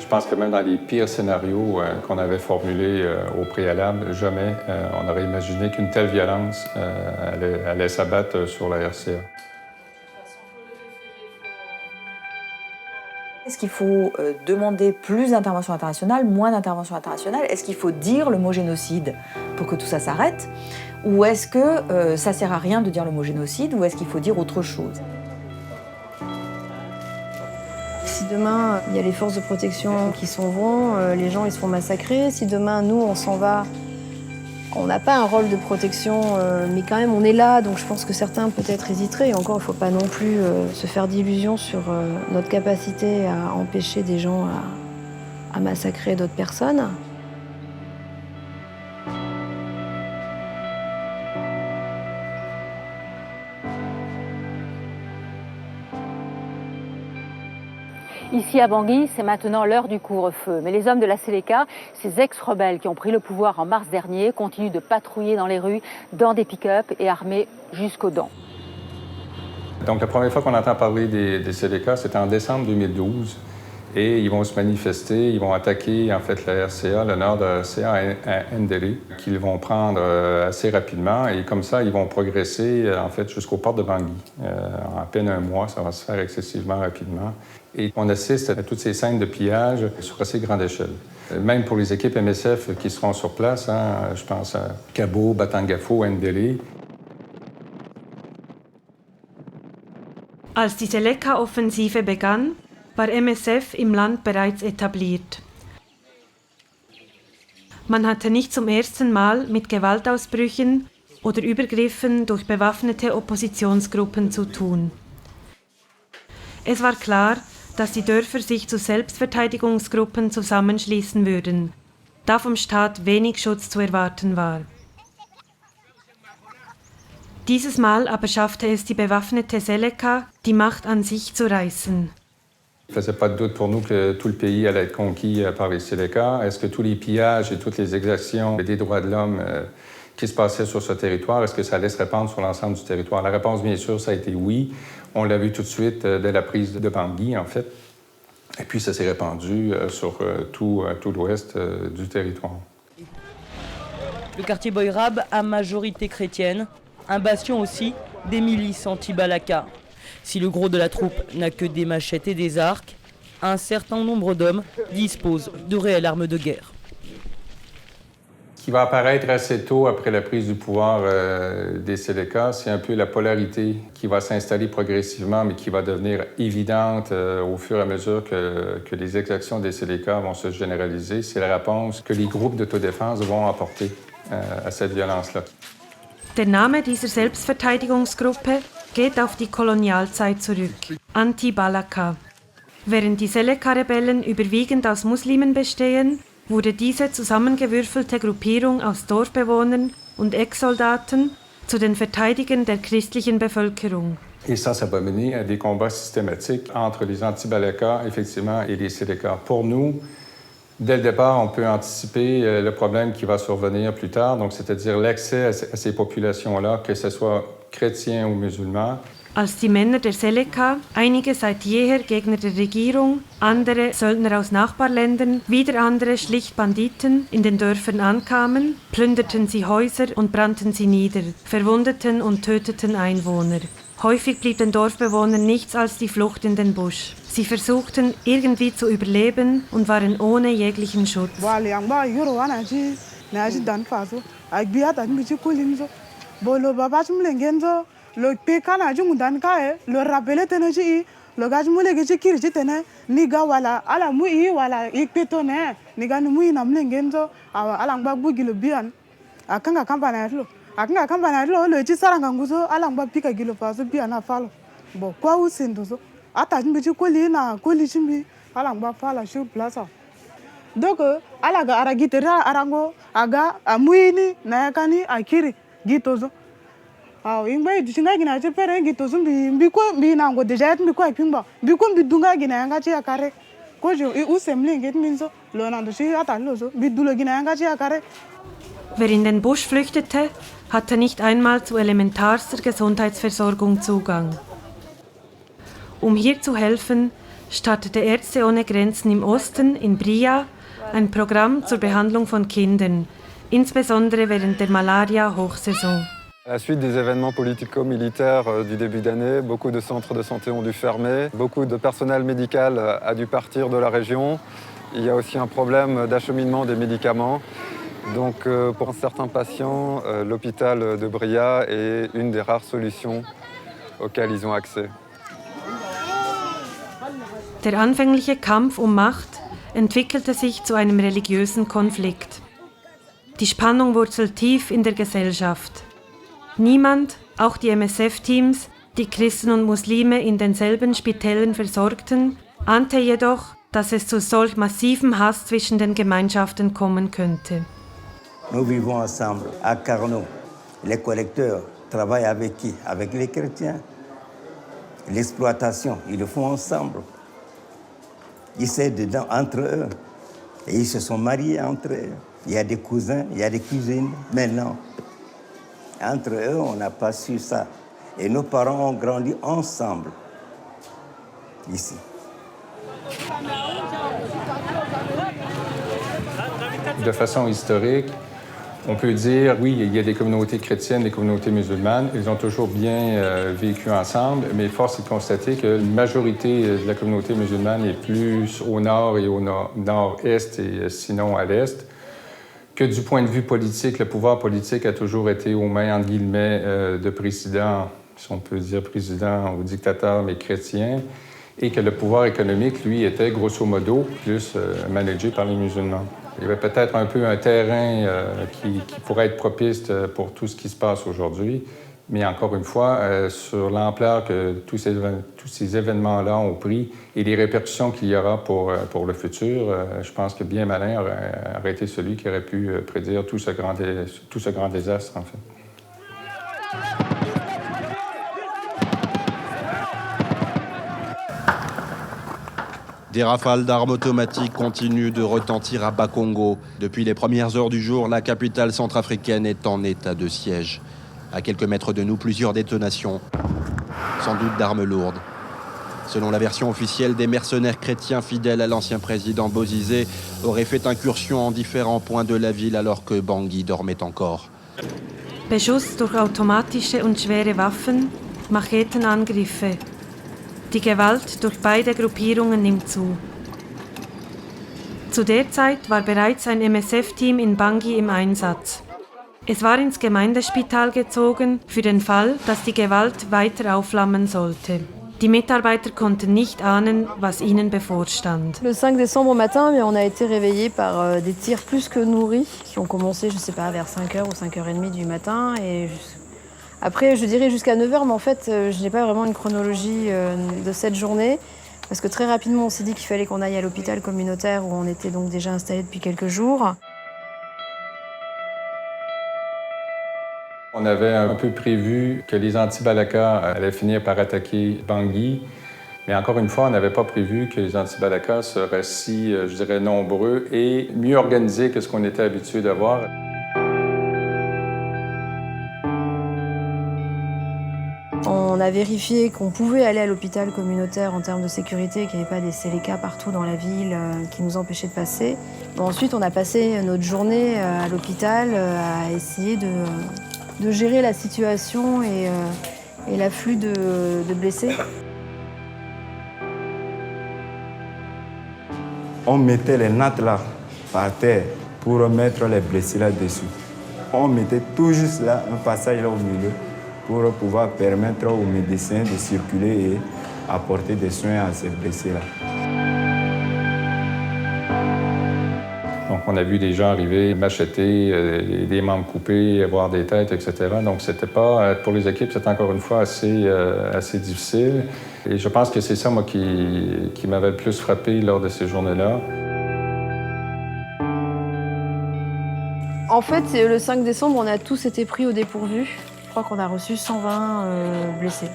pense que même dans les pires scénarios qu'on avait formulés au préalable, jamais on aurait imaginé qu'une telle violence allait s'abattre sur la RCA. Est-ce qu'il faut demander plus d'intervention internationale, moins d'intervention internationale? Est-ce qu'il faut dire le mot génocide pour que tout ça s'arrête? Ou est-ce que ça sert à rien de dire le mot génocide? Ou est-ce qu'il faut dire autre chose? Si demain, il y a les forces de protection qui s'en vont, les gens ils se font massacrer. Si demain, nous, on s'en va, on n'a pas un rôle de protection, mais quand même, on est là. Donc je pense que certains peut-être hésiteraient. Et encore, il ne faut pas non plus se faire d'illusions sur notre capacité à empêcher des gens à massacrer d'autres personnes. Ici à Bangui, c'est maintenant l'heure du couvre-feu. Mais les hommes de la Séléka, ces ex-rebelles qui ont pris le pouvoir en mars dernier, continuent de patrouiller dans les rues, dans des pick-up et armés jusqu'aux dents. Donc la première fois qu'on entend parler des Séléka, c'était en décembre 2012. Et ils vont se manifester, ils vont attaquer en fait la RCA, le nord de la RCA à Ndélé, qu'ils vont prendre assez rapidement. Et comme ça, ils vont progresser en fait jusqu'aux portes de Bangui. En à peine un mois, ça va se faire excessivement rapidement. Et on assiste à toutes ces scènes de pillage sur assez grande échelle. Même pour les équipes MSF qui seront sur place, je pense à Cabo, Batangafo, Ndélé. Als die Seleka-Offensive begann, war MSF im Land bereits etabliert. Man hatte nicht zum ersten Mal mit Gewaltausbrüchen oder Übergriffen durch bewaffnete Oppositionsgruppen zu tun. Es war klar, dass die Dörfer sich zu Selbstverteidigungsgruppen zusammenschließen würden, da vom Staat wenig Schutz zu erwarten war. Dieses Mal aber schaffte es die bewaffnete Seleka, die Macht an sich zu reißen. Il ne faisait pas de doute pour nous que tout le pays allait être conquis par les Séléka. Est-ce que tous les pillages et toutes les exactions des droits de l'homme qui se passaient sur ce territoire, est-ce que ça allait se répandre sur l'ensemble du territoire? La réponse, bien sûr, ça a été oui. On l'a vu tout de suite dès la prise de Bangui, en fait. Et puis, ça s'est répandu sur tout l'ouest du territoire. Le quartier Boyrab à majorité chrétienne, un bastion aussi des milices anti-Balaka. Si le gros de la troupe n'a que des machettes et des arcs, un certain nombre d'hommes disposent de réelles armes de guerre. Ce qui va apparaître assez tôt après la prise du pouvoir des Séléka, c'est un peu la polarité qui va s'installer progressivement, mais qui va devenir évidente au fur et à mesure que les exactions des Séléka vont se généraliser. C'est la réponse que les groupes d'autodéfense vont apporter à cette violence-là. Der Name dieser Selbstverteidigungsgruppe geht auf die Kolonialzeit zurück, Anti-Balaka. Während die Seleka-Rebellen überwiegend aus Muslimen bestehen, wurde diese zusammengewürfelte Gruppierung aus Dorfbewohnern und Ex-Soldaten zu den Verteidigern der christlichen Bevölkerung. Et ça va mener à des combats systématiques entre les anti-Balaka, effectivement, et les Séléka. Pour nous, dès le départ, on peut anticiper le problème qui va survenir plus tard, donc c'est-à-dire l'accès à ces populations-là, que ce soit chrétiens ou musulmans. Als die Männer der Seleka, einige seit jeher Gegner der Regierung, andere Söldner aus Nachbarländern, wieder andere schlicht Banditen, in den Dörfern ankamen, plünderten sie Häuser und brannten sie nieder, verwundeten und töteten Einwohner. Häufig blieb den Dorfbewohnern nichts als die Flucht in den Busch. Sie versuchten, irgendwie zu überleben und waren ohne jeglichen Schutz. Lo pekana jungu dan kae lo rapele teneji lo gaj mule geji kirji tene ni ga wala ala mu i wala I petone ni ga mu ina mlengenzo ala ngba bugi lo bian akanga kampana lo lo ji saranga nguzo ala ngba pika gilo paso biana falo bo kwa usindo so ata jimbi ji koli na koli jimbi ala ngba fala sur place donc ala ga ara gitera arango aga amuini na yakani akiri gitozo ingba idushinga gina che pere ngito zumbi mbiko mbina ngo deja et mbiko ipimba mbiko mbidunga gina yanga che akare ko je usemle nget minzo lo nando shi atalo so bidulo gina yanga che akare. Wer in den Busch flüchtete, hatte nicht einmal zu elementarster Gesundheitsversorgung Zugang. Um hier zu helfen, startete Ärzte ohne Grenzen im Osten, in Bria, ein Programm zur Behandlung von Kindern, insbesondere während der Malaria-Hochsaison. À la suite des événements politico-militaires du début d'année, beaucoup de centres de santé ont dû fermer, beaucoup de personnel médical a dû partir de la région. Il y a aussi un problème d'acheminement des médicaments. Donc pour certains patients, l'hôpital de Bria est une des rares solutions auxquelles ils ont accès. Der anfängliche Kampf um Macht entwickelte sich zu einem religiösen Konflikt. Die Spannung wurzelt tief in der Gesellschaft. Niemand, auch die MSF-Teams, die Christen und Muslime in denselben Spitälern versorgten, ahnte jedoch, dass es zu solch massivem Hass zwischen den Gemeinschaften kommen könnte. Nous vivons ensemble à Carnot. Les collecteurs travaillent avec qui? Avec les chrétiens. L'exploitation, ils le font ensemble. Ils s'aident dedans entre eux. Et ils se sont mariés entre eux. Il y a des cousins, il y a des cousines. Maintenant, entre eux, on n'a pas su ça. Et nos parents ont grandi ensemble, ici. De façon historique, on peut dire, oui, il y a des communautés chrétiennes, des communautés musulmanes, ils ont toujours bien vécu ensemble, mais force est de constater que la majorité de la communauté musulmane est plus au nord et au nord-est et sinon à l'est, que du point de vue politique, le pouvoir politique a toujours été aux mains, entre guillemets, de présidents, si on peut dire président ou dictateur, mais chrétiens, et que le pouvoir économique, lui, était grosso modo plus managé par les musulmans. Il y avait peut-être un peu un terrain qui pourrait être propice pour tout ce qui se passe aujourd'hui, mais encore une fois, sur l'ampleur que tous ces événements-là ont pris et les répercussions qu'il y aura pour le futur, je pense que bien malin aurait été celui qui aurait pu prédire tout ce grand désastre, en fait. Des rafales d'armes automatiques continuent de retentir à Bakongo. Depuis les premières heures du jour, la capitale centrafricaine est en état de siège. À quelques mètres de nous, plusieurs détonations, sans doute d'armes lourdes. Selon la version officielle, des mercenaires chrétiens fidèles à l'ancien président Bozizé auraient fait incursion en différents points de la ville alors que Bangui dormait encore. Beschuss durch automatische und schwere Waffen, Machetenangriffe. Die Gewalt durch beide Gruppierungen nimmt zu. Zu der Zeit war bereits ein MSF-Team in Bangui im Einsatz. Es war ins Gemeindespital gezogen, für den Fall, dass die Gewalt weiter aufflammen sollte. Die Mitarbeiter konnten nicht ahnen, was ihnen bevorstand. Le 5 décembre au matin, on a été réveillés par des tirs plus que nourris qui ont commencé, je ne sais pas, vers 5h ou 5h30 du matin. Et après, je dirais jusqu'à 9h, mais en fait, je n'ai pas vraiment une chronologie de cette journée. Parce que très rapidement, on s'est dit qu'il fallait qu'on aille à l'hôpital communautaire où on était donc déjà installés depuis quelques jours. On avait un peu prévu que les anti-Balaka allaient finir par attaquer Bangui, mais encore une fois, on n'avait pas prévu que les anti-Balaka seraient si, je dirais, nombreux et mieux organisés que ce qu'on était habitué de voir. On a vérifié qu'on pouvait aller à l'hôpital communautaire en termes de sécurité, qu'il n'y avait pas des Séléka partout dans la ville qui nous empêchaient de passer. Ensuite, on a passé notre journée à l'hôpital à essayer de gérer la situation et l'afflux de blessés. On mettait les nattes là, par terre, pour mettre les blessés là-dessus. On mettait tout juste là, un passage là au milieu, pour pouvoir permettre aux médecins de circuler et apporter des soins à ces blessés-là. Donc, on a vu des gens arriver, macheter, des membres coupés, avoir des têtes, etc. Donc, c'était pas, pour les équipes, c'était encore une fois assez difficile. Et je pense que c'est ça, moi, qui m'avait le plus frappé lors de ces journées-là. En fait, le 5 décembre, on a tous été pris au dépourvu. Je crois qu'on a reçu 120 blessés.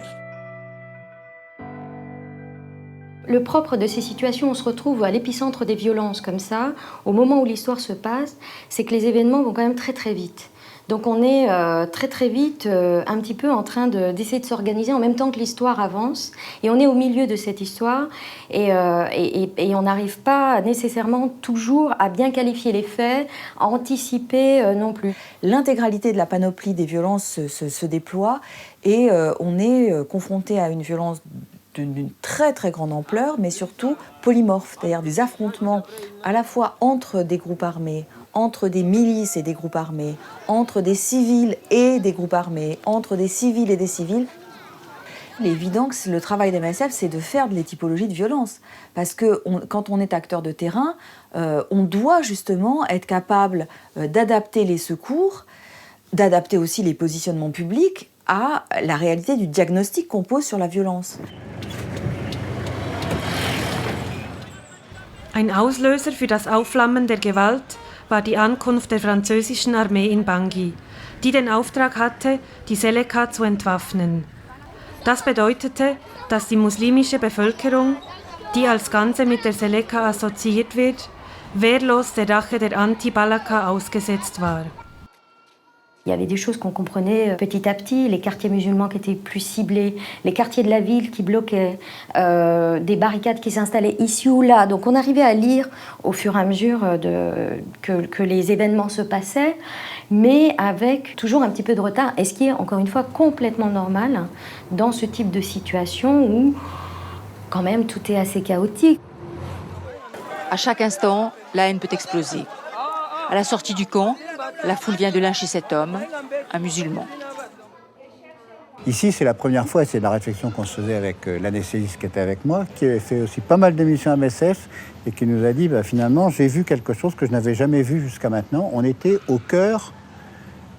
Le propre de ces situations, on se retrouve à l'épicentre des violences comme ça, au moment où l'histoire se passe, c'est que les événements vont quand même très très vite. Donc on est très très vite un petit peu en train d'essayer de s'organiser en même temps que l'histoire avance. Et on est au milieu de cette histoire et on n'arrive pas nécessairement toujours à bien qualifier les faits, à anticiper non plus. L'intégralité de la panoplie des violences se déploie et on est confronté à une violence d'une très très grande ampleur, mais surtout polymorphe, c'est-à-dire des affrontements à la fois entre des groupes armés, entre des milices et des groupes armés, entre des civils et des groupes armés, entre des civils et des civils. Il est évident que le travail des MSF, c'est de faire des typologies de violence. Parce que quand on est acteur de terrain, on doit justement être capable d'adapter les secours, d'adapter aussi les positionnements publics à la réalité du diagnostic qu'on pose sur la violence. Ein Auslöser für das Aufflammen der Gewalt war die Ankunft der französischen Armee in Bangui, die den Auftrag hatte, die Seleka zu entwaffnen. Das bedeutete, dass die muslimische Bevölkerung, die als Ganze mit der Seleka assoziiert wird, wehrlos der Rache der Anti-Balaka ausgesetzt war. Il y avait des choses qu'on comprenait petit à petit, les quartiers musulmans qui étaient plus ciblés, les quartiers de la ville qui bloquaient, des barricades qui s'installaient ici ou là. Donc on arrivait à lire au fur et à mesure que les événements se passaient, mais avec toujours un petit peu de retard, et ce qui est encore une fois complètement normal dans ce type de situation où quand même tout est assez chaotique. À chaque instant, la haine peut exploser. À la sortie du camp, la foule vient de lyncher cet homme, un musulman. Ici, c'est la première fois, et c'est la réflexion qu'on se faisait avec l'anesthésiste qui était avec moi, qui avait fait aussi pas mal d'émissions MSF et qui nous a dit, finalement, j'ai vu quelque chose que je n'avais jamais vu jusqu'à maintenant. On était au cœur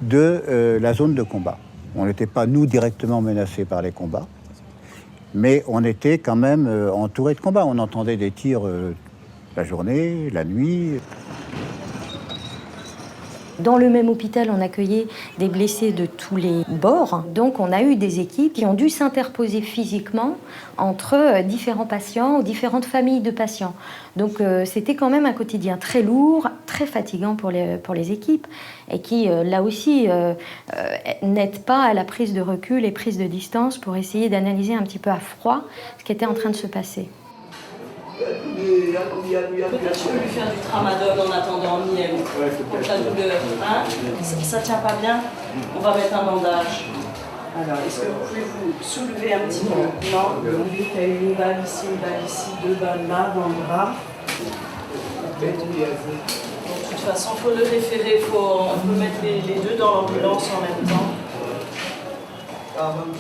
de la zone de combat. On n'était pas, nous, directement menacés par les combats, mais on était quand même entourés de combats. On entendait des tirs la journée, la nuit. Dans le même hôpital, on accueillait des blessés de tous les bords. Donc on a eu des équipes qui ont dû s'interposer physiquement entre différents patients ou différentes familles de patients. Donc c'était quand même un quotidien très lourd, très fatigant pour les équipes et qui, là aussi, n'aide pas à la prise de recul et prise de distance pour essayer d'analyser un petit peu à froid ce qui était en train de se passer. Peut-être je peux lui faire du tramadol en attendant miel pour la douleur. Hein, ça tient pas bien, on va mettre un bandage. Alors, est-ce que vous pouvez vous soulever un petit peu? Non, on dit qu'il y a une balle ici, 2 balles là, dans le bras. De toute façon, il faut le référer, on peut mettre les deux dans l'ambulance en même temps.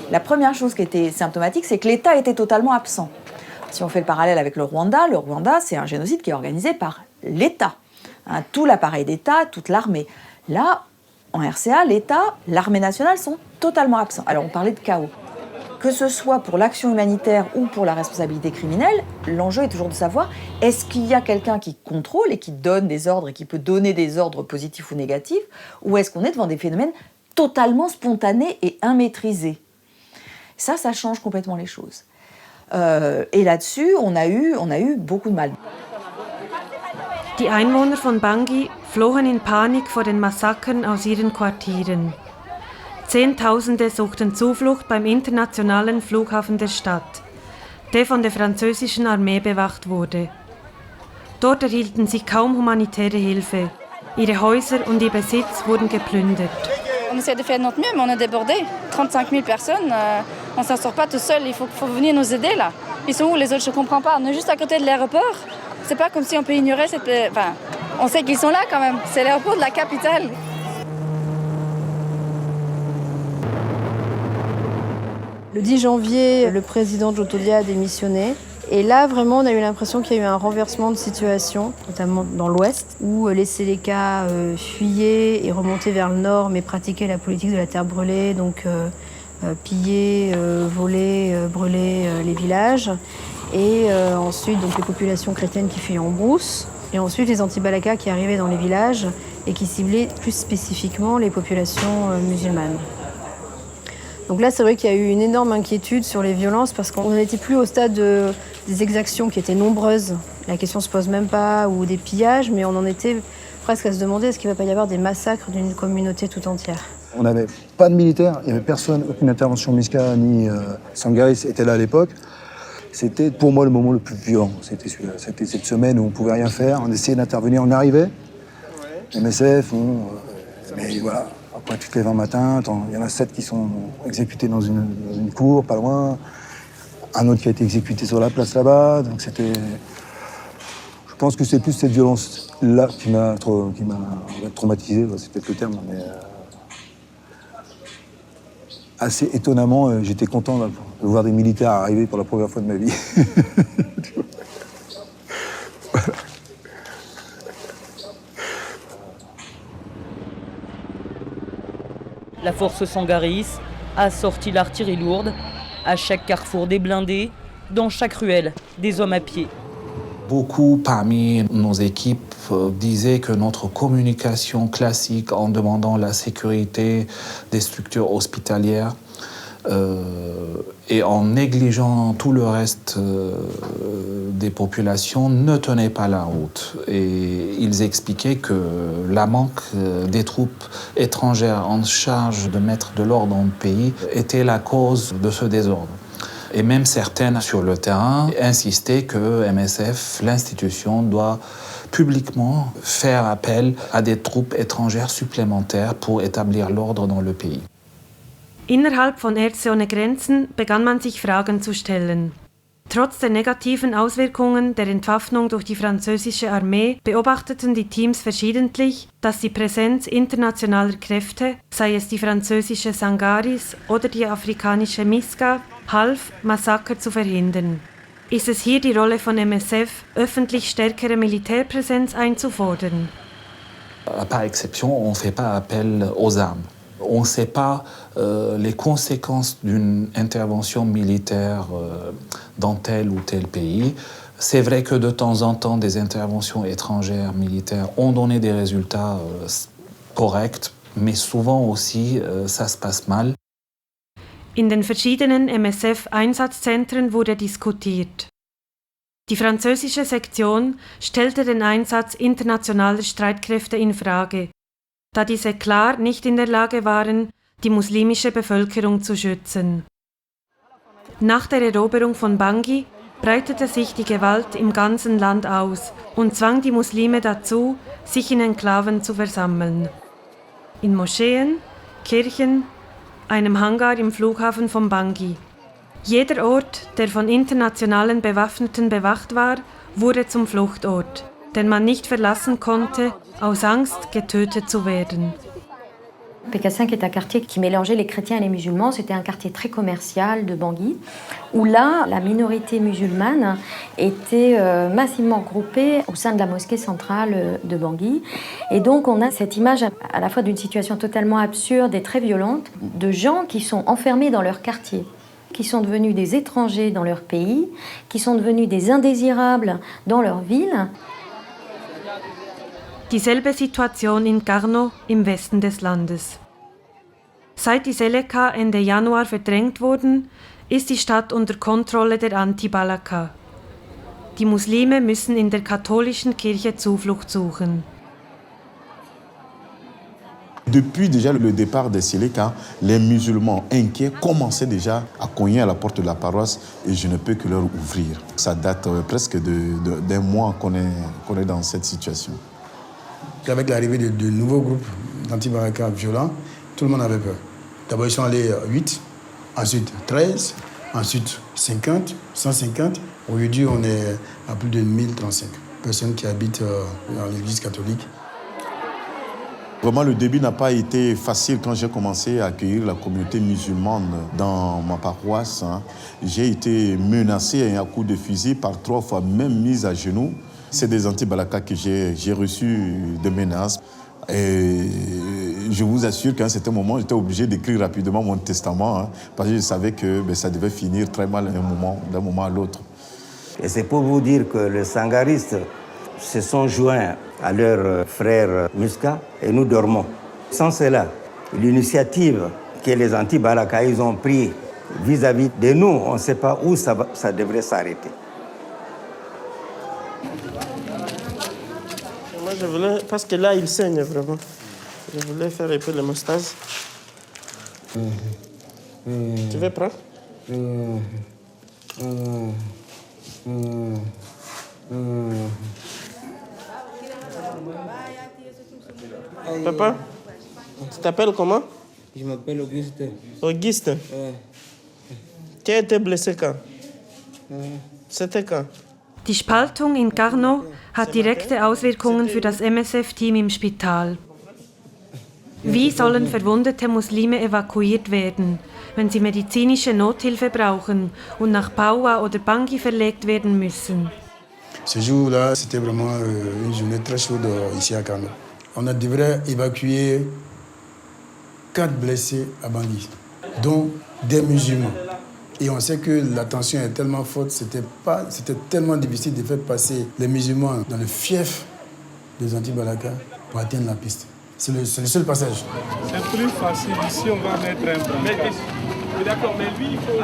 La première chose qui était symptomatique, c'est que l'État était totalement absent. Si on fait le parallèle avec le Rwanda, c'est un génocide qui est organisé par l'État. Tout l'appareil d'État, toute l'armée. Là, en RCA, l'État, l'armée nationale sont totalement absents. Alors on parlait de chaos. Que ce soit pour l'action humanitaire ou pour la responsabilité criminelle, l'enjeu est toujours de savoir, est-ce qu'il y a quelqu'un qui contrôle et qui donne des ordres et qui peut donner des ordres positifs ou négatifs, ou est-ce qu'on est devant des phénomènes totalement spontanés et immaîtrisés? Ça change complètement les choses. Et là-dessus, on a eu beaucoup de mal. Die Einwohner von Bangui flohen in Panik vor den Massakern aus ihren Quartieren. Zehntausende suchten Zuflucht beim internationalen Flughafen der Stadt, der von der französischen Armee bewacht wurde. Dort erhielten sie kaum humanitäre Hilfe. Ihre Häuser und ihr Besitz wurden geplündert. On essaie de faire de notre mieux, mais on est débordé. 35 000 personnes, on ne s'en sort pas tout seul. Il faut venir nous aider là. Ils sont où les autres? Je ne comprends pas. On est juste à côté de l'aéroport. C'est pas comme si on peut ignorer cette... Enfin, on sait qu'ils sont là quand même. C'est l'aéroport de la capitale. Le 10 janvier, le président Jotolia a démissionné. Et là, vraiment, on a eu l'impression qu'il y a eu un renversement de situation, notamment dans l'Ouest, où les Séléka fuyaient et remontaient vers le Nord, mais pratiquaient la politique de la terre brûlée, donc piller, voler, brûler les villages. Et ensuite, donc, les populations chrétiennes qui fuyaient en brousse. Et ensuite, les anti-Balaka qui arrivaient dans les villages et qui ciblaient plus spécifiquement les populations musulmanes. Donc là, c'est vrai qu'il y a eu une énorme inquiétude sur les violences parce qu'on n'était plus au stade des exactions qui étaient nombreuses. La question ne se pose même pas, ou des pillages, mais on en était presque à se demander est-ce qu'il ne va pas y avoir des massacres d'une communauté tout entière. On n'avait pas de militaires, il n'y avait personne, aucune intervention MISCA ni Sangaris était là à l'époque. C'était pour moi le moment le plus violent. C'était celui-là. C'était cette semaine où on ne pouvait rien faire, on essayait d'intervenir, on arrivait. MSF, mais voilà, après toutes les 20 matins, il y en a 7 qui sont exécutés dans une cour, pas loin. Un autre qui a été exécuté sur la place là-bas, donc c'était... Je pense que c'est plus cette violence-là qui m'a traumatisé, c'est peut-être le terme, mais... Assez étonnamment, j'étais content de voir des militaires arriver pour la première fois de ma vie. Voilà. La force Sangaris a sorti l'artillerie lourde, à chaque carrefour des blindés, dans chaque ruelle des hommes à pied. Beaucoup parmi nos équipes disaient que notre communication classique en demandant la sécurité des structures hospitalières et en négligeant tout le reste des populations ne tenait pas la route. Et ils expliquaient que la manque des troupes étrangères en charge de mettre de l'ordre dans le pays était la cause de ce désordre. Et même certaines sur le terrain insistaient que MSF, l'institution, doit publiquement faire appel à des troupes étrangères supplémentaires pour établir l'ordre dans le pays. Innerhalb von Ärzte ohne Grenzen begann man sich Fragen zu stellen. Trotz der negativen Auswirkungen der Entwaffnung durch die französische Armee beobachteten die Teams verschiedentlich, dass die Präsenz internationaler Kräfte, sei es die französische Sangaris oder die afrikanische MISCA, half, Massaker zu verhindern. Ist es hier die Rolle von MSF, öffentlich stärkere Militärpräsenz einzufordern? Par exception, on ne fait pas appel aux armes. On ne sait pas les conséquences d'une intervention militaire dans tel ou tel pays. C'est vrai que de temps en temps, des interventions étrangères militaires ont donné des résultats corrects, mais souvent aussi, ça se passe mal. In den verschiedenen MSF-Einsatzzentren wurde diskutiert. Die französische Sektion stellte den Einsatz internationaler Streitkräfte in Frage, da diese klar nicht in der Lage waren, die muslimische Bevölkerung zu schützen. Nach der Eroberung von Bangui breitete sich die Gewalt im ganzen Land aus und zwang die Muslime dazu, sich in Enklaven zu versammeln. In Moscheen, Kirchen, einem Hangar im Flughafen von Bangui. Jeder Ort, der von internationalen Bewaffneten bewacht war, wurde zum Fluchtort, den man nicht verlassen konnte, aus Angst, getötet zu werden. Pécassin, qui est un quartier qui mélangeait les chrétiens et les musulmans, c'était un quartier très commercial de Bangui, où là, la minorité musulmane était massivement groupée au sein de la mosquée centrale de Bangui. Et donc, on a cette image à la fois d'une situation totalement absurde et très violente, de gens qui sont enfermés dans leur quartier, qui sont devenus des étrangers dans leur pays, qui sont devenus des indésirables dans leur ville. Dieselbe Situation in Garno im Westen des Landes. Seit die Seleka Ende Januar verdrängt wurden, ist die Stadt unter Kontrolle der Anti-Balaka. Die Muslime müssen in der katholischen Kirche Zuflucht suchen. Depuis déjà le départ des Seleka, les musulmans inquiets commençaient déjà à cogner à la porte de la paroisse et je ne peux que leur ouvrir. Ça date presque d'un mois qu'on est dans cette situation. Avec l'arrivée de nouveaux groupes d'anti-Balaka violents, tout le monde avait peur. D'abord, ils sont allés 8, ensuite 13, ensuite 50, 150. Aujourd'hui, on est à plus de 1035 personnes qui habitent dans l'église catholique. Vraiment, le début n'a pas été facile quand j'ai commencé à accueillir la communauté musulmane dans ma paroisse. J'ai été menacé à coups de fusil par 3 fois, même mis à genoux. C'est des anti-Balaka que j'ai reçu des menaces. Et je vous assure qu'à un certain moment, j'étais obligé d'écrire rapidement mon testament parce que je savais que ça devait finir très mal d'un moment à l'autre. Et c'est pour vous dire que les sangaristes se sont joints à leurs frères Muska et nous dormons. Sans cela, l'initiative que les anti-Balaka ils ont pris vis-à-vis de nous, on ne sait pas où ça devrait s'arrêter. je voulais, parce que là, il saigne vraiment. Je voulais faire un peu l'hémostase. Tu veux prendre? Papa, tu t'appelles comment? Je m'appelle Auguste. Auguste? Tu as été blessé quand? C'était quand? Die Spaltung in Carnot hat direkte Auswirkungen für das MSF-Team im Spital. Wie sollen verwundete Muslime evakuiert werden, wenn sie medizinische Nothilfe brauchen und nach Paua oder Bangui verlegt werden müssen? Ce jour-là, c'était vraiment une journée très chaude ici à Carnot. On devrait évacuer 4 blessés à Bangui, dont des musulmans. Et on sait que la tension est tellement forte, c'était tellement difficile de faire passer les musulmans dans le fief des Anti-Balaka pour atteindre la piste. C'est le seul passage. C'est plus facile ici, on va mettre un brancard. D'accord, mais lui, il faut...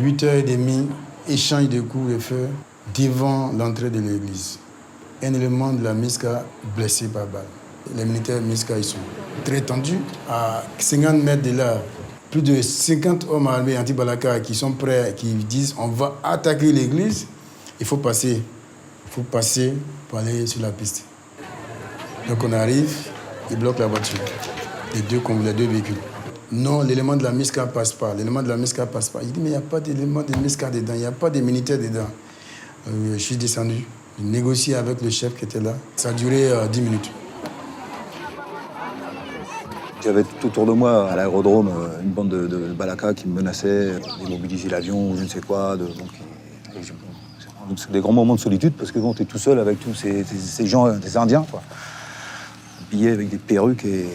8h30, échange de coups de feu devant l'entrée de l'église. Un élément de la MISCA blessé par balle. Les militaires MISCA, ils sont très tendus. À 50 mètres de là, plus de 50 hommes armés anti-Balaka qui sont prêts, qui disent on va attaquer l'église. Il faut passer pour aller sur la piste. Donc on arrive, ils bloquent la voiture, les deux véhicules. Non, l'élément de la MISCA ne passe pas. L'élément de la MISCA ne passe pas. Il dit mais il n'y a pas d'élément de MISCA dedans, il n'y a pas de militaires dedans. Je suis descendu, j'ai négocié avec le chef qui était là. Ça a duré 10 minutes. J'avais tout autour de moi, à l'aérodrome, une bande de Balaka qui me menaçait d'immobiliser l'avion ou je ne sais quoi. Donc c'est des grands moments de solitude parce que bon, tu es tout seul avec tous ces gens, des Indiens, quoi. Habillés avec des perruques et...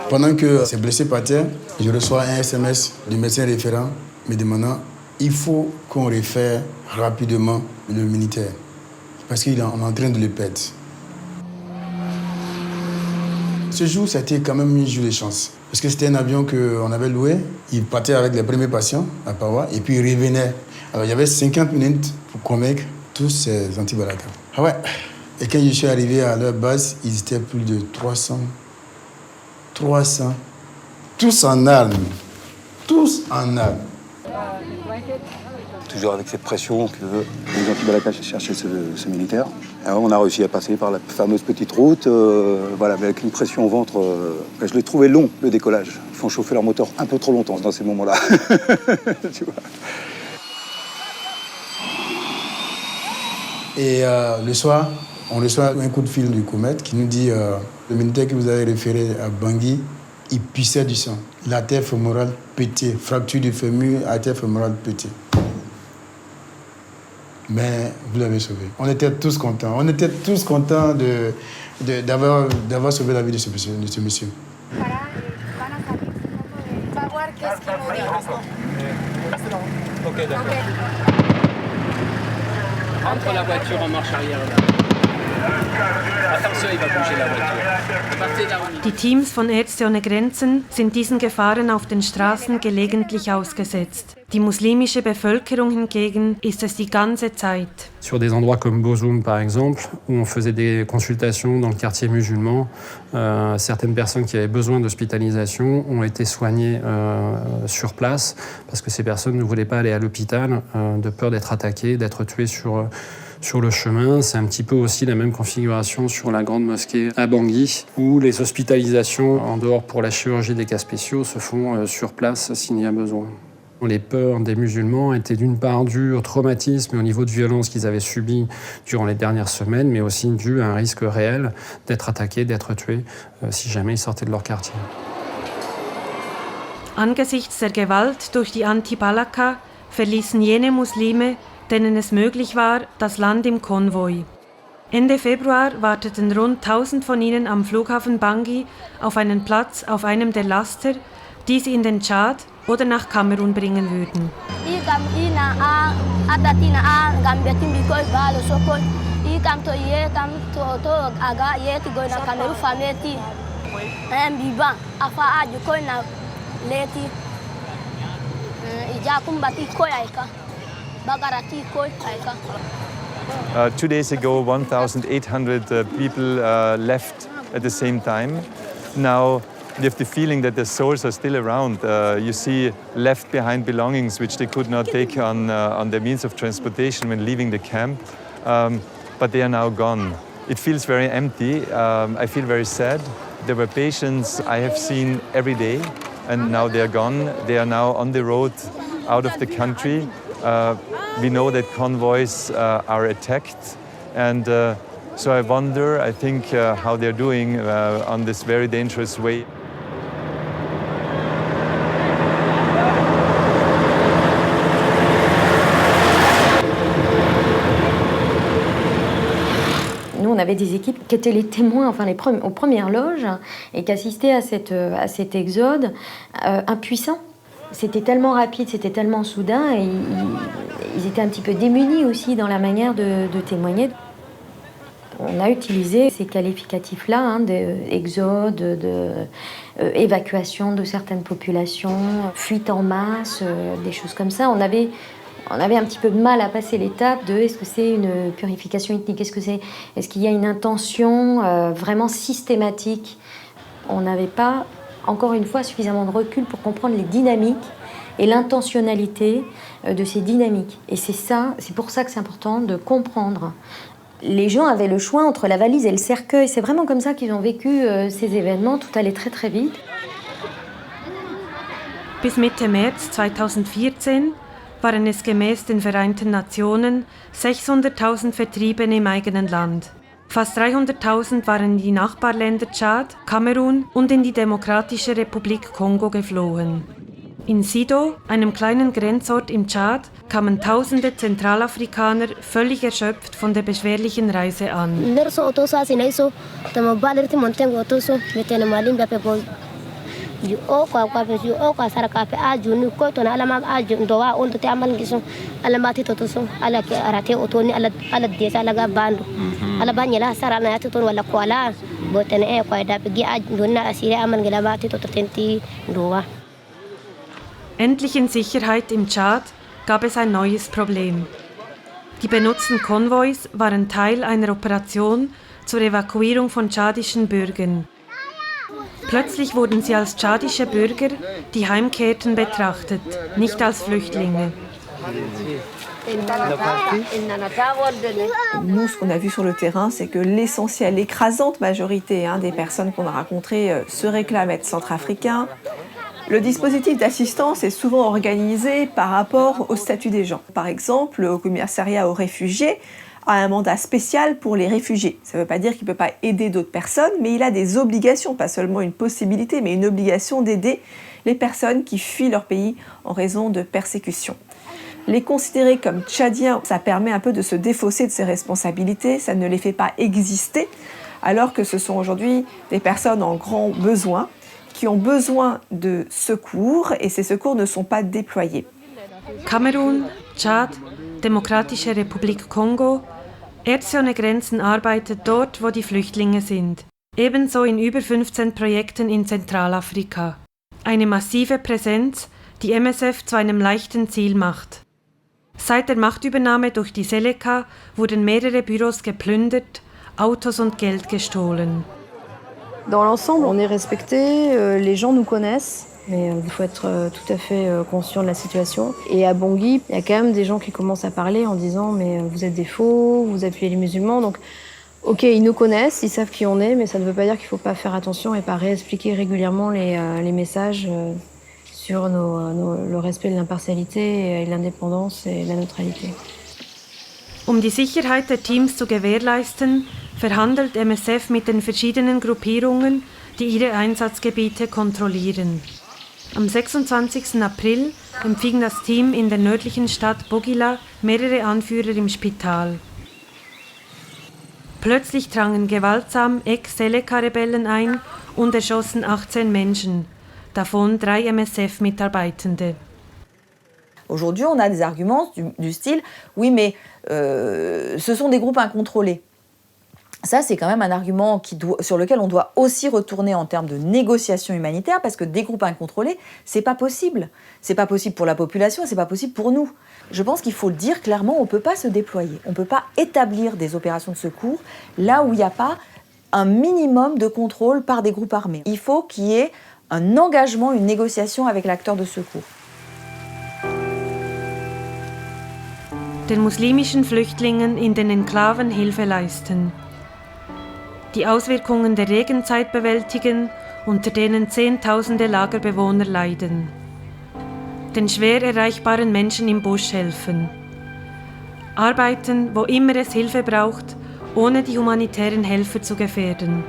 Pendant que ces blessés partaient, je reçois un SMS du médecin référent me demandant il faut qu'on réfère rapidement le militaire parce qu'on est en train de le perdre. Ce jour, ça a été quand même un jour de chance. Parce que c'était un avion qu'on avait loué. Il partait avec les premiers patients à Paua et puis il revenait. Alors il y avait 50 minutes pour convaincre tous ces anti-Balaka. Ah ouais. Et quand je suis arrivé à leur base, ils étaient plus de 300. Tous en armes. Tous en armes. Toujours avec cette pression que les anti-Balaka cherchaient ce militaire. Alors on a réussi à passer par la fameuse petite route, avec une pression au ventre. Je l'ai trouvé long, le décollage. Ils font chauffer leur moteur un peu trop longtemps dans ces moments-là. Tu vois. Et le soir, on reçoit un coup de fil du Comet qui nous dit le militaire que vous avez référé à Bangui, il pissait du sang. L'artère fémorale pétée, fracture du fémur, artère fémorale pétée. Mais vous l'avez sauvé. On était tous contents. On était tous contents d'avoir sauvé la vie de ce monsieur. Ok, d'accord. Entre la voiture en marche arrière là. Attention, il va bouger la voiture. Die Teams von Ärzte ohne Grenzen sind diesen Gefahren auf den Straßen gelegentlich ausgesetzt. Die muslimische Bevölkerung hingegen ist es die ganze Zeit. Sur des endroits comme Bozoum par exemple, où on faisait des consultations dans le quartier musulman, certaines personnes qui avaient besoin d'hospitalisation ont été soignées sur place parce que ces personnes ne voulaient pas aller à l'hôpital de peur d'être attaquées, d'être tuées sur le chemin. C'est un petit peu aussi la même configuration sur la grande mosquée à Bangui, où les hospitalisations en dehors pour la chirurgie des cas spéciaux se font sur place s'il y a besoin. Les peurs des musulmans étaient d'une part dues au traumatisme et au niveau de violence qu'ils avaient subi durant les dernières semaines, mais aussi dues à un risque réel d'être attaqués, d'être tués si jamais ils sortaient de leur quartier. Angesichts der Gewalt durch die Anti-Balaka verließen jene Muslime, denen es möglich war, das Land im Konvoi. Ende Februar warteten rund 1000 von ihnen am Flughafen Bangui auf einen Platz auf einem der Laster, die sie in den Tschad oder nach Kamerun bringen würden. 2 days ago, 1,800 people left at the same time. Now, you have the feeling that their souls are still around. You see left behind belongings which they could not take on their means of transportation when leaving the camp, but they are now gone. It feels very empty. I feel very sad. There were patients I have seen every day, and now they are gone. They are now on the road out of the country. We know that convoys are attacked, and so I wonder, I think, how they're doing on this very dangerous way. Nous, on avait des équipes qui étaient les témoins, enfin aux premières loges, et qui assistaient à cet exode impuissant. C'était tellement rapide, c'était tellement soudain, et ils étaient un petit peu démunis aussi dans la manière de témoigner. On a utilisé ces qualificatifs-là, d'exode, d'évacuation de certaines populations, fuite en masse, des choses comme ça. On avait un petit peu de mal à passer l'étape de est-ce que c'est une purification ethnique, est-ce qu'il y a une intention vraiment systématique. On n'avait pas, encore une fois, suffisamment de recul pour comprendre les dynamiques et l'intentionnalité de ces dynamiques. Et c'est pour ça que c'est important de comprendre. Les gens avaient le choix entre la valise et le cercueil. C'est vraiment comme ça qu'ils ont vécu ces événements. Tout allait très très vite. Bis Mitte März 2014 waren es gemäß den Vereinten Nationen 600.000 Vertriebene im eigenen Land. Fast 300.000 waren in die Nachbarländer Tschad, Kamerun und in die Demokratische Republik Kongo geflohen. In Sido, einem kleinen Grenzort im Tschad, kamen tausende Zentralafrikaner völlig erschöpft von der beschwerlichen Reise an. Endlich in Sicherheit im Tschad gab es ein neues Problem. Die benutzten Konvois waren Teil einer Operation zur Evakuierung von tschadischen Bürgern. Plötzlich wurden sie als tschadische Bürger, die heimkehrten, betrachtet, nicht als Flüchtlinge. Nous, ce qu'on a vu sur le terrain, c'est que l'essentiel, l'écrasante majorité des personnes qu'on a rencontrées se réclament être centrafricains. Le dispositif d'assistance est souvent organisé par rapport au statut des gens. Par exemple, le commissariat aux réfugiés a un mandat spécial pour les réfugiés. Ça ne veut pas dire qu'il ne peut pas aider d'autres personnes, mais il a des obligations, pas seulement une possibilité, mais une obligation d'aider les personnes qui fuient leur pays en raison de persécutions. Les considérer comme tchadiens, ça permet un peu de se défausser de ses responsabilités, ça ne les fait pas exister, alors que ce sont aujourd'hui des personnes en grand besoin, qui ont besoin de secours, et ces secours ne sont pas déployés. Kamerun, Tschad, Demokratische Republik Kongo, Ärzte ohne Grenzen arbeitet dort, wo die Flüchtlinge sind. Ebenso in über 15 Projekten in Zentralafrika. Eine massive Präsenz, die MSF zu einem leichten Ziel macht. Seit der Machtübernahme durch die Seleka wurden mehrere Büros geplündert, Autos und Geld gestohlen. Dans l'ensemble, on est respecté, les gens nous connaissent, mais il faut être tout à fait conscient de la situation. Et à Bangui, il y a quand même des gens qui commencent à parler en disant « mais vous êtes des faux, vous appuyez les musulmans ». Donc, ok, ils nous connaissent, ils savent qui on est, mais ça ne veut pas dire qu'il ne faut pas faire attention et pas réexpliquer régulièrement les messages sur le respect de l'impartialité et l'indépendance et la neutralité. Die Sicherheit der Teams zu gewährleisten, verhandelt MSF mit den verschiedenen Gruppierungen, die ihre Einsatzgebiete kontrollieren. Am 26. April empfing das Team in der nördlichen Stadt Bogila mehrere Anführer im Spital. Plötzlich drangen gewaltsam Ex-Seleka-Rebellen ein und erschossen 18 Menschen, davon 3 MSF-Mitarbeitende. Aujourd'hui, on a des arguments du style « oui, mais ce sont des groupes incontrôlés ». Ça, c'est quand même un argument sur lequel on doit aussi retourner en termes de négociation humanitaire, parce que des groupes incontrôlés, c'est pas possible. C'est pas possible pour la population, c'est pas possible pour nous. Je pense qu'il faut le dire clairement, on peut pas se déployer, on peut pas établir des opérations de secours là où il n'y a pas un minimum de contrôle par des groupes armés. Il faut qu'il y ait un engagement, une négociation avec l'acteur de secours. Den muslimischen Flüchtlingen in den Enklaven Hilfe leisten. Die Auswirkungen der Regenzeit bewältigen, unter denen Zehntausende Lagerbewohner leiden. Den schwer erreichbaren Menschen im Busch helfen. Arbeiten, wo immer es Hilfe braucht, ohne die humanitären Helfer zu gefährden.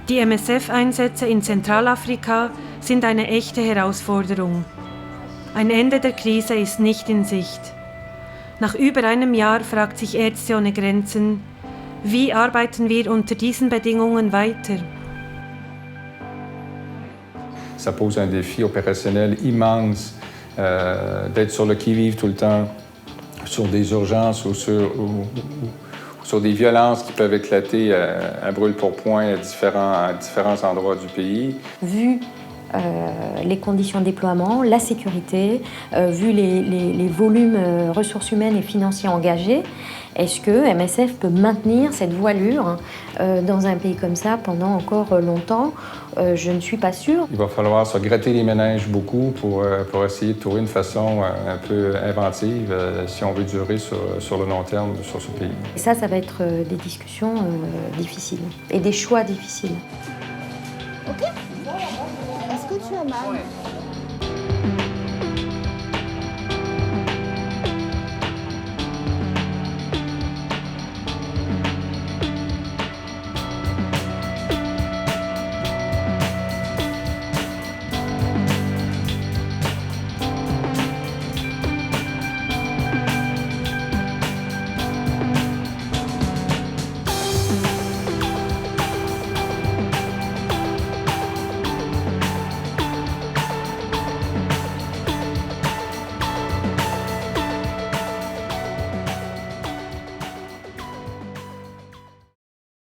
Die MSF-Einsätze in Zentralafrika sind eine echte Herausforderung. Ein Ende der Krise ist nicht in Sicht. Nach über einem Jahr fragt sich Ärzte ohne Grenzen, wie arbeiten wir unter diesen Bedingungen weiter? Ça pose un défi opérationnel immense d'être sur le qui-vive tout le temps, sur des urgences ou sur des violences qui peuvent éclater à brûle-pourpoint à différents endroits du pays. Vu les conditions de déploiement, la sécurité, vu les volumes ressources humaines et financiers engagés, est-ce que MSF peut maintenir cette voilure dans un pays comme ça pendant encore longtemps? Je ne suis pas sûre. Il va falloir se gratter les méninges beaucoup pour essayer de trouver une façon un peu inventive si on veut durer sur le long terme sur ce pays. Et ça va être des discussions difficiles et des choix difficiles. Ok. Est-ce que tu as mal?